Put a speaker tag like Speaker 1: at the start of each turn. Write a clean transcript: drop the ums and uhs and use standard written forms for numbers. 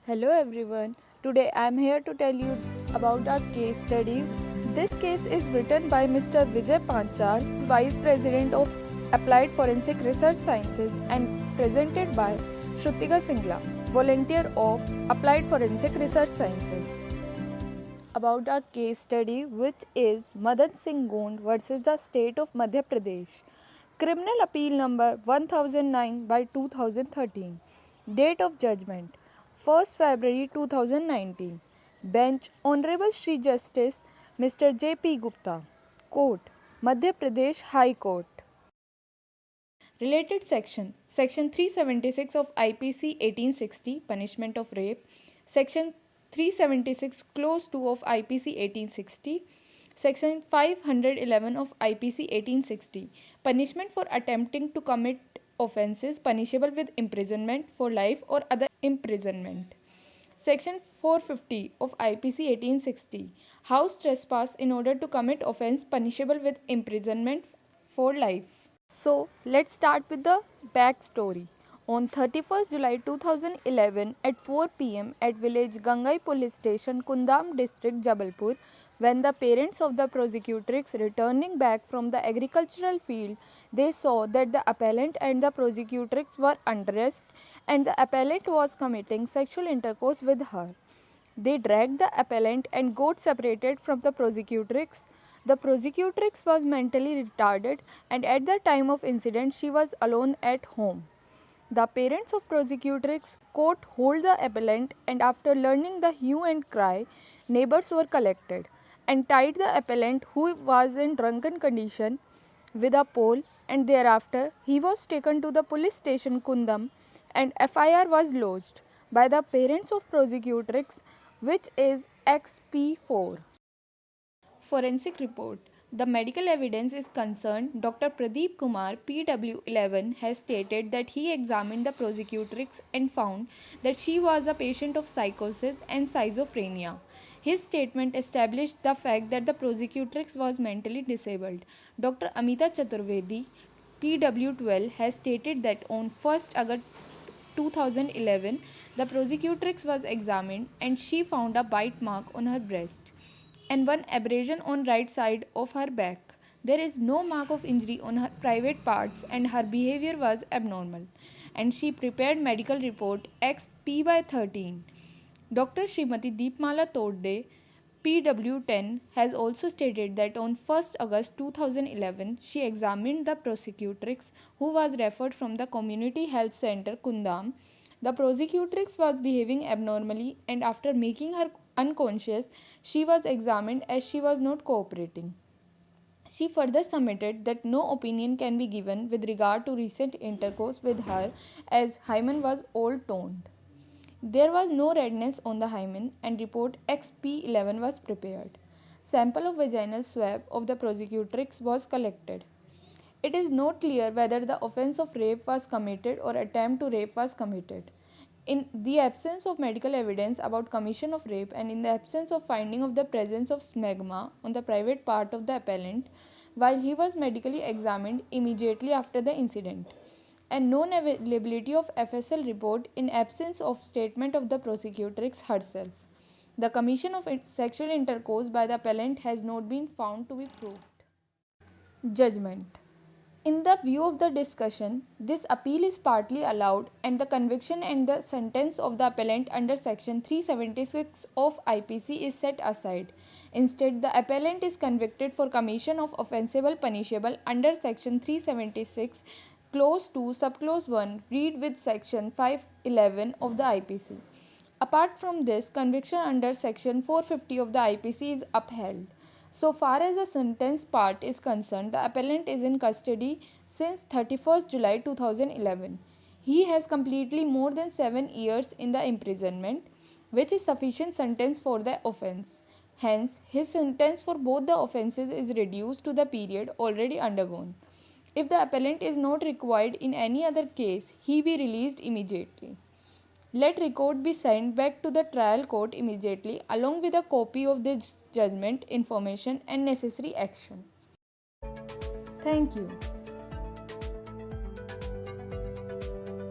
Speaker 1: Hello everyone. Today I am here to tell you about our case study. This case is written by Mr. Vijay Panchal, Vice President of Applied Forensic Research Sciences, and presented by Shrutika Singla, volunteer of Applied Forensic Research Sciences. About our case study, which is Madan Singh Gond versus the State of Madhya Pradesh. Criminal Appeal number 1009 by 2013. Date of judgment 1st February 2019. Bench Honorable Shri Justice Mr. J.P. Gupta. Court Madhya Pradesh High Court. Related section Section 376 of IPC 1860 Punishment of Rape. Section 376 Clause 2 of IPC 1860. Section 511 of IPC 1860 Punishment for attempting to commit offences punishable with imprisonment for life or other imprisonment. Section 450 of IPC 1860 House trespass in order to commit offence punishable with imprisonment for life. So let's start with the backstory. On 31st July 2011 at 4 pm at village Gangai Police Station, Kundam district, Jabalpur, when the parents of the prosecutrix returning back from the agricultural field, they saw that the appellant and the prosecutrix were undressed and the appellant was committing sexual intercourse with her. They dragged the appellant and got separated from the prosecutrix. The prosecutrix was mentally retarded and at the time of incident she was alone at home. The parents of prosecutrix caught hold the appellant and after learning the hue and cry, neighbors were collected and tied the appellant, who was in drunken condition, with a pole, and thereafter he was taken to the police station Kundam and FIR was lodged by the parents of prosecutrix, which is XP4. Forensic report. The medical evidence is concerned. Dr. Pradeep Kumar, PW11, has stated that he examined the prosecutrix and found that she was a patient of psychosis and schizophrenia. His statement established the fact that the prosecutrix was mentally disabled. Dr. Amita Chaturvedi, PW12, has stated that on 1st August 2011, the prosecutrix was examined and she found a bite mark on her breast and one abrasion on right side of her back. There is no mark of injury on her private parts and her behavior was abnormal. And she prepared medical report XP by 13. Dr. Srimati Deepmala Torde, PW10, has also stated that on 1st August 2011, she examined the prosecutrix who was referred from the Community Health Center Kundam. The prosecutrix was behaving abnormally and after making her unconscious, she was examined as she was not cooperating. She further submitted that no opinion can be given with regard to recent intercourse with her as hymen was all toned. There was no redness on the hymen and report XP11 was prepared. Sample of vaginal swab of the prosecutrix was collected. It is not clear whether the offence of rape was committed or attempt to rape was committed. In the absence of medical evidence about commission of rape and in the absence of finding of the presence of smegma on the private part of the appellant while he was medically examined immediately after the incident, and non-availability of FSL report in absence of statement of the prosecutrix herself, the commission of sexual intercourse by the appellant has not been found to be proved. Judgment. In the view of the discussion, this appeal is partly allowed and the conviction and the sentence of the appellant under section 376 of IPC is set aside. Instead, the appellant is convicted for commission of offensible punishable under section 376 clause 2 subclause 1 read with section 511 of the IPC. Apart from this, conviction under section 450 of the IPC is upheld. So far as the sentence part is concerned, the appellant is in custody since 31st July 2011. He has completely more than 7 years in the imprisonment, which is sufficient sentence for the offence. Hence, his sentence for both the offences is reduced to the period already undergone. If the appellant is not required in any other case, he be released immediately. Let record be sent back to the trial court immediately along with a copy of the judgment, information and necessary action. Thank you.